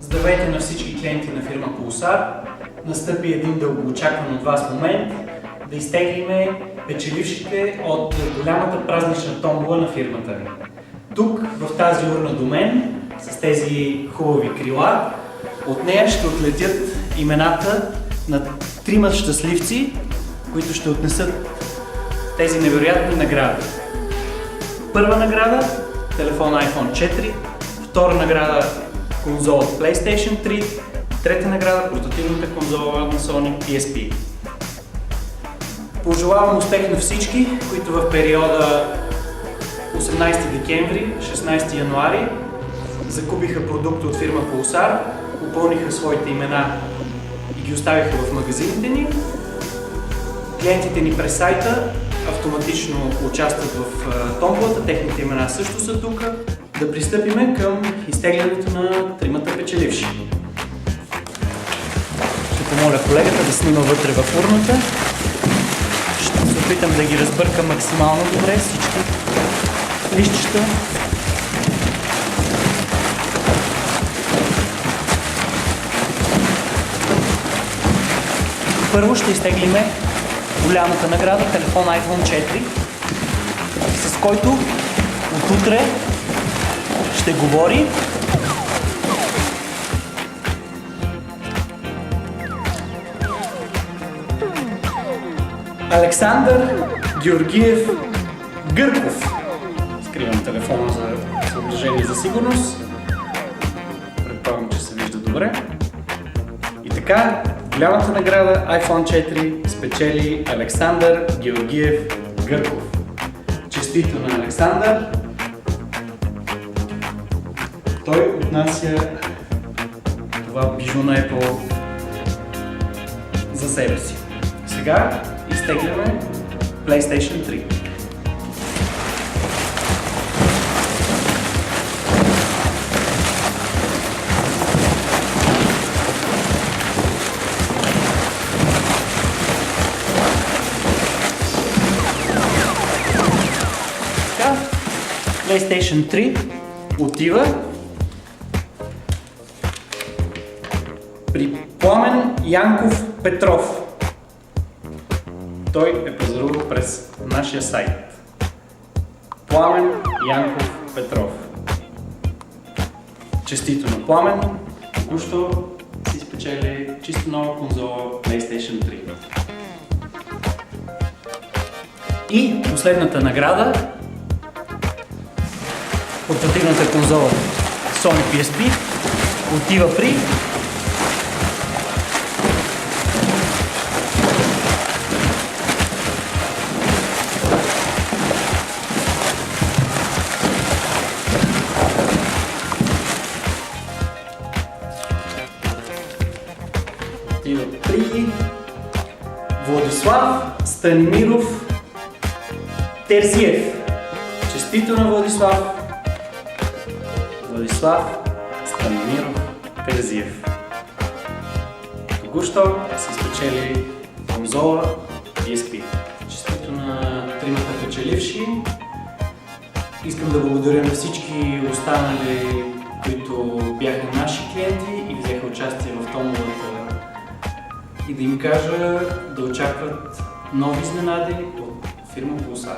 Здравейте на всички клиенти на фирма Pulsar. Настъпи един дългоочакван от вас момент да изтеглиме печелившите от голямата празнична томбола на фирмата ни. Тук, в тази урна до мен, с тези хубави крила, от нея ще отлетят имената на трима щастливци, които ще отнесат тези невероятни награди. Първа награда – телефон iPhone 4, втора награда – конзола от PlayStation 3, трета награда – портативната конзола на Sony PSP. Пожелавам успех на всички, които в периода 18 декември – 16 януари закупиха продукти от фирма Pulsar, попълниха своите имена и ги оставиха в магазините ни. Клиентите ни през сайта автоматично участват в томболата, техните имена също са тук. Да пристъпиме към изтеглянето на тримата печеливши. Ще помоля колегата да снима вътре в урната. Ще се опитам да ги разбъркам максимално добре всички листчета. Първо ще изтеглиме голямата награда, телефон iPhone 4, с който от утре ще говори Александър Георгиев Гърков. Скривам телефона за съображение за сигурност. Предполагам, че се вижда добре. И така, голямата награда iPhone 4 спечели Александър Георгиев Гърков. Честито на Александър! Той отнася това бижу на Apple за себе си. Сега изтегляме PlayStation 3. PlayStation 3 отива при Пламен Янков Петров. Той е пазарувал през нашия сайт. Пламен Янков Петров. Честито на Пламен, току-що си спечели чисто нова конзола PlayStation 3. И последната награда, портативната конзола Sony PSP, отива при Владислав Станимиров Терзиев. Честито на Владислав Станимиров Терзиев. Току-що си спечели конзола PSP. Честито на тримата печеливши. Искам да благодаря на всички останали, които бяха наши клиенти и взеха участие в томболата, и да им кажа да очакват нови изненади от фирма Pulsar.